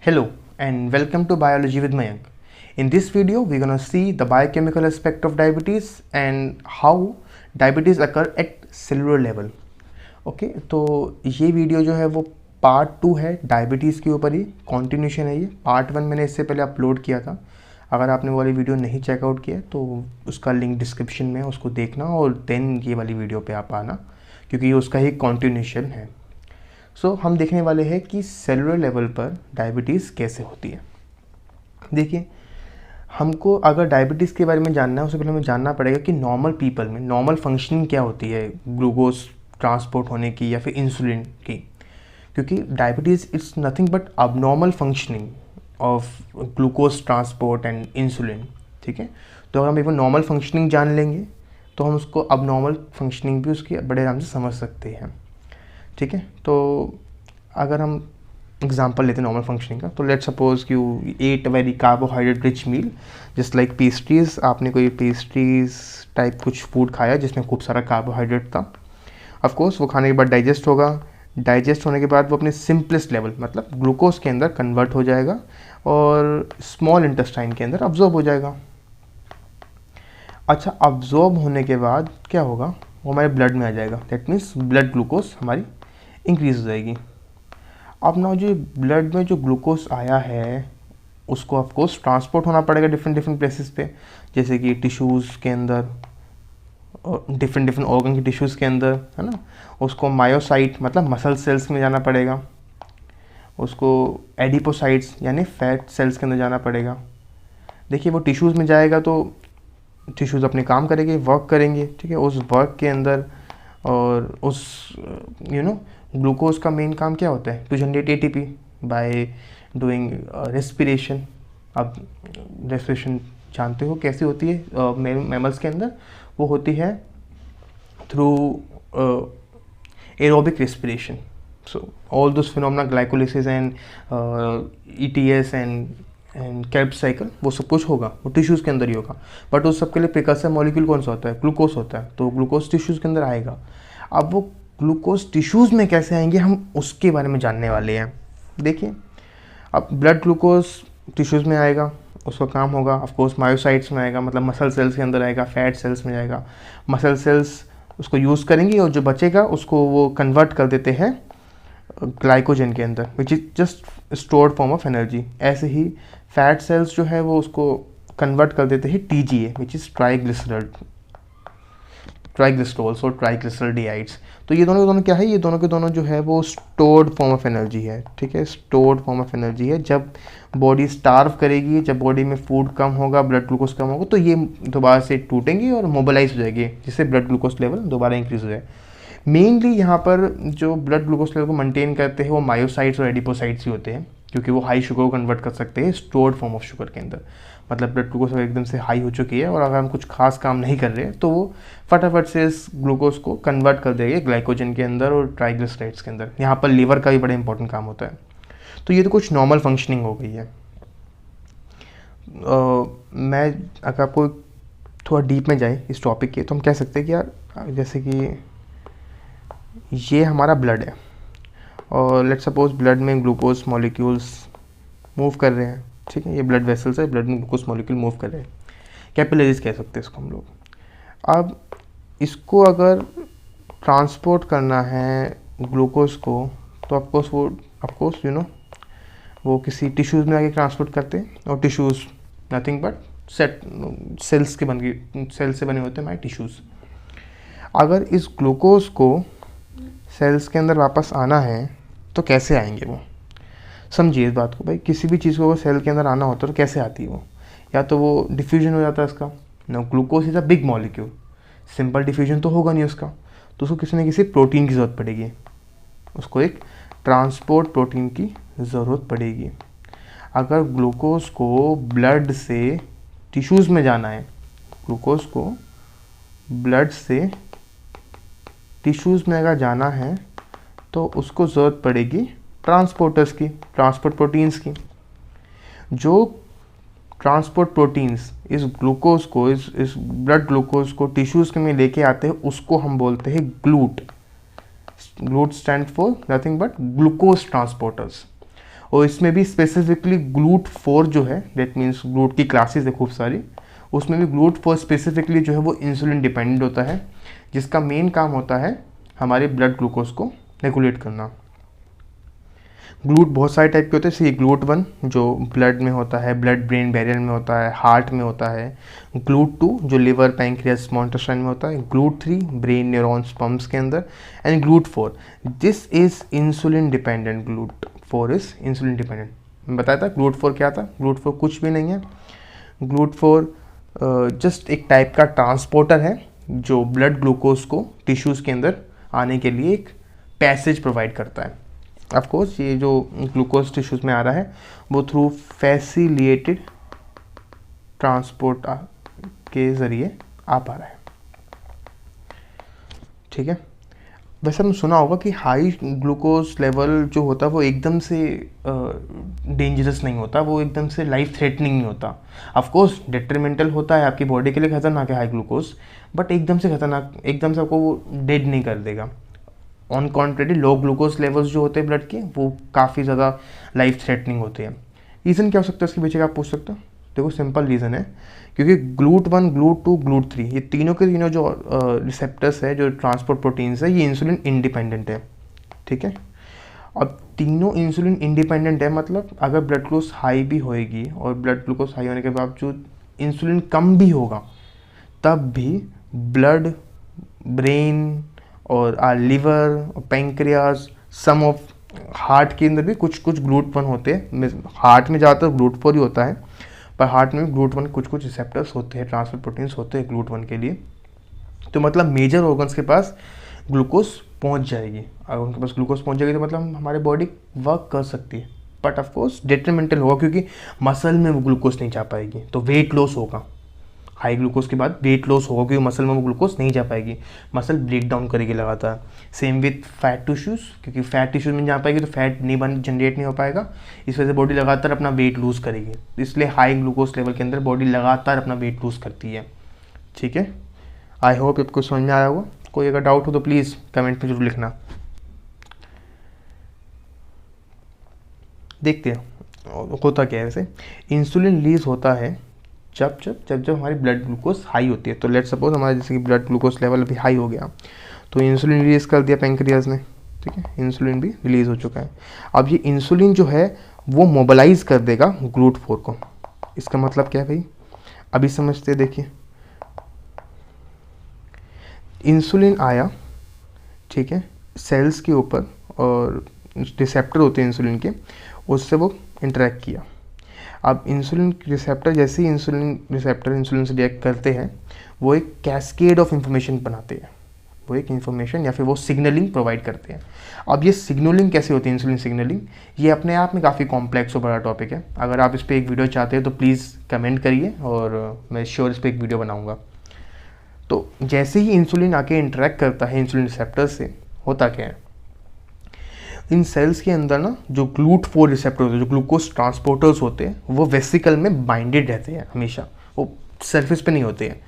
Hello and welcome to Biology with Mayank. In this video, we're going to see the biochemical aspect of diabetes and how diabetes occur at cellular level. Okay तो ये video जो है वो part 2 है diabetes के ऊपर ही, continuation है ये। पार्ट 1 मैंने इससे पहले अपलोड किया था। अगर आपने वो वाली वीडियो नहीं चेकआउट किया तो उसका लिंक डिस्क्रिप्शन में है, उसको देखना और देन ये वाली वीडियो पे आप आना, क्योंकि ये उसका ही कॉन्टिन्यूशन है। सो हम देखने वाले हैं कि सेलुलर लेवल पर डायबिटीज़ कैसे होती है। देखिए, हमको अगर डायबिटीज़ के बारे में जानना है उससे पहले हमें जानना पड़ेगा कि नॉर्मल पीपल में नॉर्मल फंक्शनिंग क्या होती है ग्लूकोज ट्रांसपोर्ट होने की या फिर इंसुलिन की, क्योंकि diabetes it's nothing but abnormal functioning of glucose transport and insulin. ठीक है, तो अगर हम एक नॉर्मल फंक्शनिंग जान लेंगे तो हम उसको अबनॉर्मल फंक्शनिंग भी उसकी बड़े आराम से समझ सकते हैं। ठीक है, तो अगर हम एग्जांपल लेते हैं नॉर्मल फंक्शनिंग का, तो let suppose you ate very carbohydrate rich meal just like pastries. आपने कोई पेस्ट्रीज टाइप कुछ फूड खाया जिसमें खूब सारा कार्बोहाइड्रेट था। ऑफ कोर्स वो खाने के बाद डाइजेस्ट होगा। डाइजेस्ट होने के बाद वो अपने सिंपलेस्ट लेवल मतलब ग्लूकोज के अंदर कन्वर्ट हो जाएगा और स्मॉल इंटेस्टाइन के अंदर अब्जॉर्ब हो जाएगा। अच्छा, अब्जॉर्ब होने के बाद क्या होगा, वो हमारे ब्लड में आ जाएगा। दैट मीन्स ब्लड ग्लूकोज हमारी इंक्रीज हो जाएगी। अब ना जो ब्लड में जो ग्लूकोज आया है उसको ऑफ कोर्स ट्रांसपोर्ट होना पड़ेगा डिफरेंट प्लेसेस पे, जैसे कि टिश्यूज़ के अंदर और डिफरेंट ऑर्गन के टिश्यूज़ के अंदर, है ना। उसको मायोसाइट मतलब मसल सेल्स में जाना पड़ेगा, उसको एडिपोसाइट्स यानी फैट सेल्स के अंदर जाना पड़ेगा। देखिए, वो टिश्यूज़ में जाएगा तो टिश्यूज़ अपने काम करेंगे, वर्क करेंगे। ठीक है, उस वर्क के अंदर और उस ग्लूकोज का मेन काम क्या होता है, to generate ATP by doing respiration. अब रेस्पिरेशन जानते हो कैसी होती है मैमल्स के अंदर, वो होती है through aerobic respiration. So all those phenomena glycolysis and ETS and kelp cycle, वो सब कुछ होगा, वो टिश्यूज़ के अंदर ही होगा। बट उस सब के लिए प्रिकर्सर मॉलिक्यूल कौन सा होता है, ग्लूकोज होता है। तो ग्लूकोज टिश्यूज़ के अंदर आएगा। अब वो ग्लूकोज टिश्यूज़ में कैसे आएंगे हम उसके बारे में जानने वाले हैं। देखिए, अब ब्लड ग्लूकोज टिश्यूज़ में आएगा, उसका काम होगा ऑफ कोर्स मायोसाइट्स में आएगा, मतलब मसल सेल्स के अंदर आएगा, फैट सेल्स में जाएगा। मसल सेल्स उसको यूज़ करेंगी और जो बचेगा उसको वो कन्वर्ट कर देते हैं ग्लाइकोजन के अंदर, which is just stored form of energy. ऐसे ही फैट सेल्स जो है वो उसको कन्वर्ट कर देते हैं टीजीए, विच इज़ ट्राइग्लिसरॉल्स और ट्राइग्लिसरॉल्डिहाइड्स। तो ये दोनों के दोनों क्या है, ये दोनों के दोनों जो है वो स्टोर्ड फॉर्म ऑफ एनर्जी है। ठीक है, स्टोर्ड फॉर्म ऑफ एनर्जी है। जब बॉडी स्टार्व करेगी, जब बॉडी में फूड कम होगा, ब्लड ग्लूकोज कम होगा, तो ये दोबारा से टूटेंगे और मोबिलाइज हो जाएगी, जिससे ब्लड ग्लूकोज लेवल दोबारा इंक्रीज हो जाए। मेनली यहाँ पर जो ब्लड ग्लूकोज लेवल को मेंटेन करते हैं वो मायोसाइट्स और एडिपोसाइट्स ही होते हैं, क्योंकि वो हाई शुगर को कन्वर्ट कर सकते हैं स्टोर्ड फॉर्म ऑफ शुगर के अंदर। मतलब ब्लड ग्लूकोज एकदम से हाई हो चुकी है और अगर हम कुछ खास काम नहीं कर रहे तो वो फटाफट से इस ग्लूकोज को कन्वर्ट कर देंगे ग्लाइकोजन के अंदर और ट्राइग्लिसराइड्स के अंदर। यहाँ पर लीवर का भी बड़ा इंपॉर्टेंट काम होता है। तो ये तो कुछ नॉर्मल फंक्शनिंग हो गई है। मैं अगर आपको थोड़ा डीप में जाए इस टॉपिक के, तो हम कह सकते हैं कि यार जैसे कि ये हमारा ब्लड है और लेट्स सपोज ब्लड में ग्लूकोज मॉलिक्यूल्स मूव कर रहे हैं। ठीक है, ये ब्लड वेसल्स है, ब्लड में ग्लूकोज मॉलिक्यूल मूव कर रहे हैं, कैपिलरीज कह सकते हैं इसको हम लोग। अब इसको अगर ट्रांसपोर्ट करना है ग्लूकोज को, तो ऑफकोर्स वो किसी टिश्यूज़ में आके ट्रांसपोर्ट करते हैं, और टिश्यूज़ नथिंग बट सेल्स से बने होते हैं हमारे टिश्यूज़। अगर इस ग्लूकोज को सेल्स के अंदर वापस आना है तो कैसे आएंगे वो, समझिए इस बात को भाई। किसी भी चीज़ को अगर सेल के अंदर आना होता है तो कैसे आती है वो, या तो वो डिफ्यूजन हो जाता है इसका। ना, glucose is a big molecule, simple diffusion तो होगा नहीं उसका, तो उसको किसी न किसी प्रोटीन की ज़रूरत पड़ेगी, उसको एक ट्रांसपोर्ट प्रोटीन की ज़रूरत पड़ेगी। अगर ग्लूकोज को ब्लड से टिश्यूज़ में जाना है, ग्लूकोज को ब्लड से टिश्यूज़ में अगर जाना है तो उसको ज़रूरत पड़ेगी ट्रांसपोर्टर्स की, ट्रांसपोर्ट प्रोटीन्स की। जो ट्रांसपोर्ट प्रोटीन्स इस ग्लूकोज को इस ब्लड ग्लूकोज को टिश्यूज़ में लेके आते हैं उसको हम बोलते हैं GLUT. GLUT stand for nothing but glucose transporters. और इसमें भी स्पेसिफिकली GLUT4 जो है, दैट मीन्स ग्लूट की क्लासेस है खूब सारी, उसमें भी GLUT4 स्पेसिफिकली जो है वो इंसुलिन डिपेंडेंट होता है, जिसका मेन काम होता है हमारे ब्लड ग्लूकोज को रेगुलेट करना। ग्लूट बहुत सारे टाइप के होते हैं, जैसे GLUT1 जो ब्लड में होता है, ब्लड ब्रेन बैरियर में होता है, हार्ट में होता है। GLUT2 जो लिवर, पैंक्रियास, स्मॉल इंटेस्टाइन में होता है। GLUT3 ब्रेन न्यूरॉन्स, पम्प्स के अंदर। And GLUT4 this is insulin dependent. GLUT4 is insulin dependent. मैं बताया था GLUT4 क्या था। GLUT4 कुछ भी नहीं है। GLUT4 जस्ट एक टाइप का ट्रांसपोर्टर है जो ब्लड ग्लूकोज को टिश्यूज़ के अंदर आने के लिए एक पैसेज प्रोवाइड करता है। ऑफ कोर्स ये जो ग्लूकोज टिश्यूज़ में आ रहा है वो थ्रू फैसिलिटेटेड ट्रांसपोर्ट के ज़रिए आ पा रहा है। ठीक है। वैसे हमने सुना होगा कि हाई ग्लूकोज लेवल जो होता है वो एकदम से डेंजरस नहीं होता, वो एकदम से लाइफ थ्रेटनिंग नहीं होता। ऑफ कोर्स डेट्रीमेंटल होता है, आपकी बॉडी के लिए खतरनाक है हाई ग्लूकोज, बट एकदम से खतरनाक, एकदम से आपको वो डेड नहीं कर देगा। On contrary low glucose levels जो होते हैं ब्लड के, वो काफ़ी ज़्यादा लाइफ थ्रेटनिंग होते हैं। रीज़न क्या हो सकता है इसके पीछे का, आप पूछ सकते हो। देखो सिंपल रीज़न है, क्योंकि GLUT1, GLUT2, GLUT3 ये तीनों के तीनों जो रिसेप्टर्स है, जो ट्रांसपोर्ट प्रोटीन्स है, ये इंसुलिन इंडिपेंडेंट है। ठीक है। अब तीनों इंसुलिन इंडिपेंडेंट है, मतलब अगर ब्लड ग्लूकोज हाई भी होएगी और ब्लड ग्लूकोज हाई होने के बावजूद इंसुलिन कम भी होगा, तब भी ब्लड, ब्रेन और लिवर और पैंक्रियाज, सम ऑफ हार्ट के अंदर भी कुछ GLUT1 होते हैं। हार्ट में ज़्यादातर GLUT4 ही होता है, पर हार्ट में भी GLUT1 कुछ रिसेप्टर्स होते हैं, ट्रांसपोर्ट प्रोटीन्स होते हैं GLUT1 के लिए। तो मतलब मेजर ऑर्गन्स के पास ग्लूकोज पहुंच जाएगी। अगर उनके पास ग्लूकोज पहुंच जाएगी तो मतलब हमारी बॉडी वर्क कर सकती है, बट ऑफकोर्स डेट्रीमेंटल होगा, क्योंकि मसल में वो ग्लूकोज नहीं जा पाएगी, तो वेट लॉस होगा। हाई ग्लूकोज के बाद वेट लॉस होगा, क्योंकि मसल में वो ग्लूकोज नहीं जा पाएगी, मसल ब्रेक डाउन करेगी लगातार। सेम विथ फैट टिश्यूज़, क्योंकि फैट टिश्यूज में जा पाएगी तो फैट नहीं जनरेट नहीं हो पाएगा, इस वजह से बॉडी लगातार अपना वेट लूज़ करेगी। इसलिए हाई ग्लूकोज लेवल के अंदर बॉडी लगातार अपना वेट लूज़ करती है। ठीक है। आई होप आपको समझ में आया होगा। कोई अगर डाउट हो तो प्लीज़ कमेंट में जरूर लिखना। देखते हैं होता क्या है। वैसे इंसुलिन रिलीज होता है जब हमारी ब्लड ग्लूकोज हाई होती है। तो लेट्स सपोज हमारा जैसे कि ब्लड ग्लूकोज लेवल अभी हाई हो गया, तो इंसुलिन रिलीज कर दिया पैंक्रियाज ने। ठीक है, इंसुलिन भी रिलीज हो चुका है। अब ये इंसुलिन जो है वो मोबिलाइज कर देगा GLUT4 को। इसका मतलब क्या है भाई, अभी समझते देखिए। इंसुलिन आया, ठीक है, सेल्स के ऊपर, और रिसेप्टर होते हैं इंसुलिन के, उससे वो इंटरेक्ट किया। अब इंसुलिन रिसेप्टर, जैसे ही इंसुलिन रिसेप्टर इंसुलिन से रिएक्ट करते हैं, वो एक कैस्केड ऑफ इंफॉर्मेशन बनाते हैं, वो एक इंफॉर्मेशन या फिर वो सिग्नलिंग प्रोवाइड करते हैं। अब ये सिग्नलिंग कैसे होती है, इंसुलिन सिग्नलिंग, ये अपने आप में काफ़ी कॉम्प्लेक्स और बड़ा टॉपिक है। अगर आप इस पर एक वीडियो चाहते हैं तो प्लीज़ कमेंट करिए, और मैं श्योर इस पर एक वीडियो बनाऊँगा। तो जैसे ही इंसुलिन आके इंटरेक्ट करता है इंसुलिन रिसेप्टर से, होता क्या है, इन सेल्स के अंदर ना जो GLUT4 रिसेप्टर होते हैं, जो ग्लूकोज ट्रांसपोर्टर्स होते हैं, वो वेसिकल में बाइंडेड रहते हैं हमेशा, वो सरफेस पे नहीं होते हैं।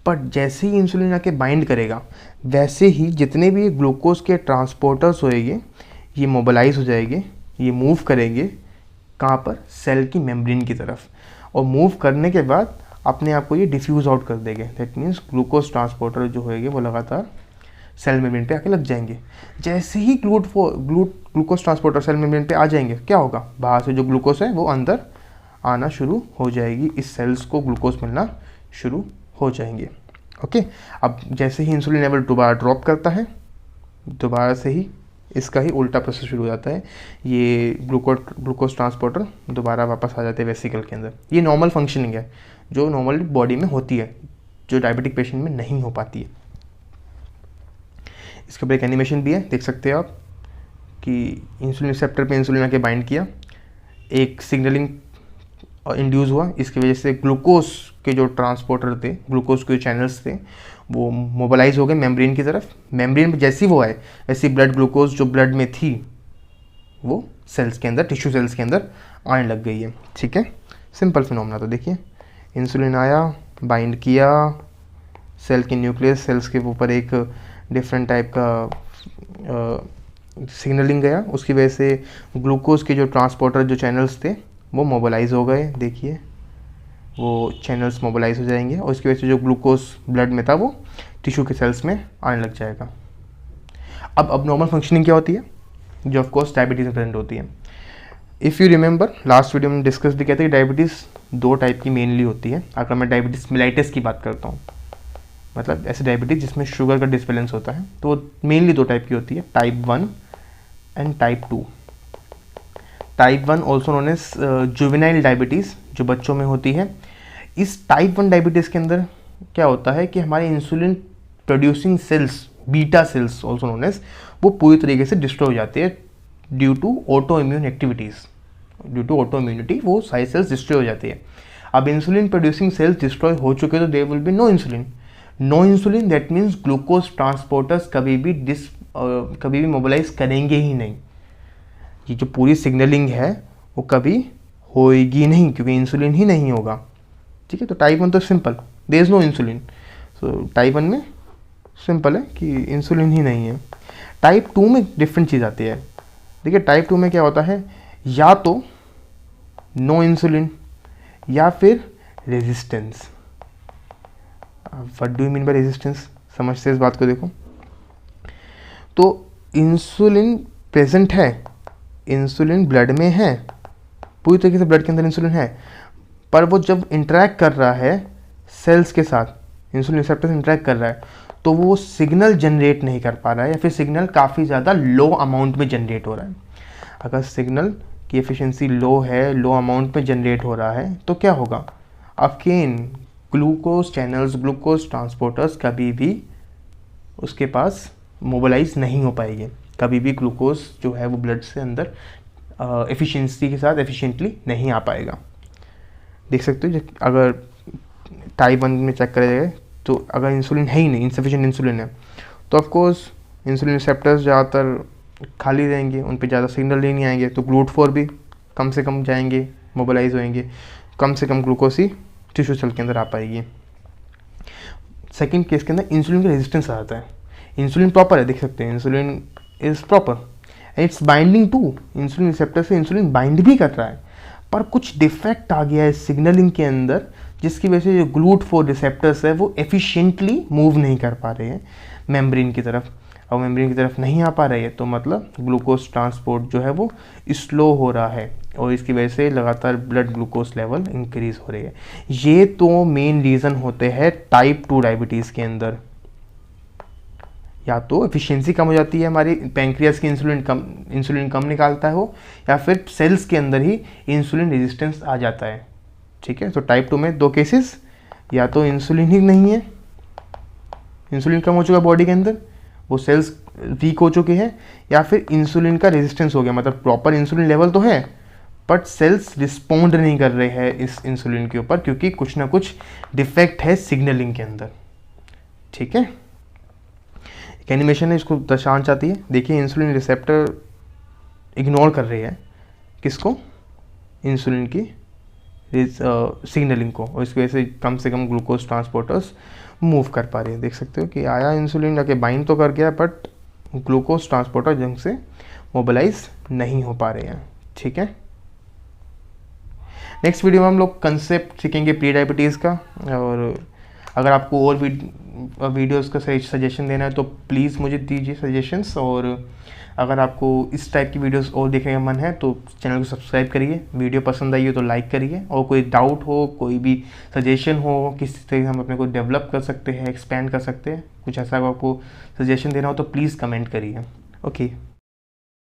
बट जैसे ही इंसुलिन आके बाइंड करेगा, वैसे ही जितने भी ग्लूकोज के ट्रांसपोर्टर्स होएंगे, ये मोबिलाइज हो जाएंगे, ये मूव करेंगे कहाँ पर, सेल की मेम्ब्रेन की तरफ, और मूव करने के बाद अपने आप को ये डिफ्यूज़ आउट कर देंगे। दैट मीन्स ग्लूकोज ट्रांसपोर्टर जो होएंगे वो लगातार सेल मेम्ब्रेन पे आके लग जाएंगे। जैसे ही ग्लूकोज ट्रांसपोर्टर सेल मेम्ब्रेन पे आ जाएंगे, क्या होगा, बाहर से जो ग्लूकोज है वो अंदर आना शुरू हो जाएगी, इस सेल्स को ग्लूकोज मिलना शुरू हो जाएंगे। ओके। अब जैसे ही इंसुलिन लेवल दोबारा ड्रॉप करता है, दोबारा से ही इसका ही उल्टा प्रोसेस शुरू हो जाता है, ये ग्लूकोज ट्रांसपोर्टर दोबारा वापस आ जाते हैं वेसिकल के अंदर। ये नॉर्मल फंक्शनिंग है जो नॉर्मल बॉडी में होती है, जो डायबिटिक पेशेंट में नहीं हो पाती है। इसके ऊपर एक एनिमेशन भी है, देख सकते हैं आप कि इंसुलिन रिसेप्टर पे इंसुलिन आके बाइंड किया, एक सिग्नलिंग इंड्यूस हुआ, इसकी वजह से ग्लूकोज के जो ट्रांसपोर्टर थे, ग्लूकोज के चैनल्स थे, वो मोबिलाइज हो गए मेम्ब्रेन की तरफ। मेम्ब्रेन में जैसे ही वो आए, वैसे ब्लड ग्लूकोज जो ब्लड में थी वो सेल्स के अंदर, टिश्यू सेल्स के अंदर आने लग गई है। ठीक है, सिंपल फिनोमेना। तो देखिए, इंसुलिन आया, बाइंड किया सेल के न्यूक्लियस, सेल्स के ऊपर एक डिफरेंट टाइप का सिग्नलिंग गया, उसकी वजह से ग्लूकोज के जो ट्रांसपोर्टर जो चैनल्स थे वो मोबिलाइज हो गए। देखिए वो चैनल्स मोबिलाइज हो जाएंगे और उसकी वजह से जो ग्लूकोज ब्लड में था वो टिश्यू के सेल्स में आने लग जाएगा। अब नॉर्मल फंक्शनिंग क्या होती है, जो ऑफ कोर्स डायबिटीज़ में प्रेजेंट होती है। If you remember last video में डिस्कस भी कहते हैं कि डायबिटीज़ 2 टाइप की मेनली होती है। अगर मैं डायबिटीज़ मिलाइटिस की बात करता हूँ, मतलब ऐसे डायबिटीज़ जिसमें शुगर का डिसबैलेंस होता है, तो मेनली 2 टाइप की होती है, टाइप 1 एंड टाइप 2। टाइप 1 also known as juvenile diabetes, जो बच्चों में होती है। इस टाइप 1 डायबिटीज़ के अंदर क्या होता है कि हमारे insulin producing cells, beta cells also known as, वो पूरी तरीके से डिस्ट्रॉय हो जाते हैं due to auto immune activities. Due to auto immunity वो सारी सेल्स डिस्ट्रॉय हो जाती है। अब इंसुलिन प्रोड्यूसिंग सेल्स डिस्ट्रॉय हो चुके तो there will be no insulin. No insulin that means glucose transporters कभी भी मोबिलाइज करेंगे ही नहीं। ये जो पूरी सिग्नलिंग है वो कभी होएगी नहीं, क्योंकि इंसुलिन ही नहीं होगा। ठीक है, तो टाइप 1 तो simple, there is no insulin. So type 1 में सिंपल है कि इंसुलिन ही नहीं है। टाइप 2 में डिफरेंट चीज़ आती है। देखिए टाइप 2 में क्या होता है, या तो नो इंसुलिन या फिर resistance. What do you mean by resistance, समझते हैं इस बात को। देखो तो इंसुलिन प्रेजेंट है, इंसुलिन ब्लड में है, पूरी तरीके से ब्लड के अंदर इंसुलिन है, पर वो जब इंटरेक्ट कर रहा है सेल्स के साथ, इंसुलिन रिसेप्टर से इंटरेक्ट कर रहा है, तो वो सिग्नल जनरेट नहीं कर पा रहा है, या फिर सिग्नल काफ़ी ज़्यादा लो अमाउंट में जनरेट हो रहा है। अगर सिग्नल की एफिशिएंसी लो है, लो अमाउंट में जनरेट हो रहा है, तो क्या होगा, again glucose channels, glucose transporters कभी भी उसके पास मोबिलाइज नहीं हो पाएगी। कभी भी ग्लूकोज जो है वो ब्लड से अंदर एफिशिएंसी के साथ एफिशिएंटली नहीं आ पाएगा। देख सकते हो, अगर टाइप 1 में चेक करें तो अगर इंसुलिन है ही नहीं, इनसफिशिएंट इंसुलिन है, तो ऑफकोर्स इंसुलिन रिसेप्टर्स ज़्यादातर खाली रहेंगे, उन पे ज़्यादा सिग्नल नहीं आएंगे, तो GLUT4 भी कम से कम जाएंगे, मोबिलाइज होएंगे, कम से कम ग्लूकोज ही टिश्यू सेल के अंदर आ पाएगी। सेकेंड केस के अंदर इंसुलिन का रेजिस्टेंस आ जाता है। इंसुलिन प्रॉपर है, देख सकते हैं insulin is proper and its binding to, insulin receptor से इंसुलिन बाइंड भी कर रहा है, पर कुछ डिफेक्ट आ गया है सिग्नलिंग के अंदर, जिसकी वजह से जो GLUT4 रिसेप्टर्स है वो एफिशिएंटली मूव नहीं कर पा रहे हैं मेम्ब्रेन की तरफ। और मेम्ब्रेन की तरफ नहीं आ पा रही है तो मतलब ग्लूकोज ट्रांसपोर्ट जो है वो स्लो हो रहा है, और इसकी वजह से लगातार ब्लड ग्लूकोज लेवल इंक्रीज हो रही है। ये तो मेन रीज़न होते हैं टाइप 2 डायबिटीज़ के अंदर। या तो एफिशिएंसी कम हो जाती है हमारी, पैंक्रियास की इंसुलिन कम निकालता हो, या फिर सेल्स के अंदर ही इंसुलिन रेजिस्टेंस आ जाता है। ठीक है, तो टाइप 2 में 2 केसेस, या तो इंसुलिन ही नहीं है, इंसुलिन कम हो चुका बॉडी के अंदर, वो सेल्स वीक हो चुके हैं, या फिर इंसुलिन का रेजिस्टेंस हो गया, मतलब प्रॉपर इंसुलिन लेवल तो है बट सेल्स रिस्पॉन्ड नहीं कर रहे हैं इस इंसुलिन के ऊपर, क्योंकि कुछ ना कुछ डिफेक्ट है सिग्नलिंग के अंदर। ठीक है, एक एनिमेशन है, इसको दर्शाना चाहती है। देखिए इंसुलिन रिसेप्टर इग्नोर कर रही है किसको, इंसुलिन की सिग्नलिंग को, और इसकी वजह से कम ग्लूकोज ट्रांसपोर्टर्स मूव कर पा रही है। देख सकते हो कि आया इंसुलिन, जाके बाइंड तो कर गया बट ग्लूकोज ट्रांसपोर्टर जंग से मोबिलाइज नहीं हो पा रहे हैं। ठीक है, नेक्स्ट वीडियो में हम लोग कंसेप्ट सीखेंगे प्री डायबिटीज़ का, और अगर आपको और वीडियोस का सजेशन देना है तो प्लीज़ मुझे दीजिए सजेशंस, और अगर आपको इस टाइप की वीडियोस और देखने का मन है तो चैनल को सब्सक्राइब करिए, वीडियो पसंद आई हो तो लाइक करिए, और कोई डाउट हो, कोई भी सजेशन हो, किस तरह हम अपने को डेवलप कर सकते हैं, एक्सपेंड कर सकते हैं, कुछ ऐसा आपको सजेशन देना हो तो प्लीज़ कमेंट करिए। ओके।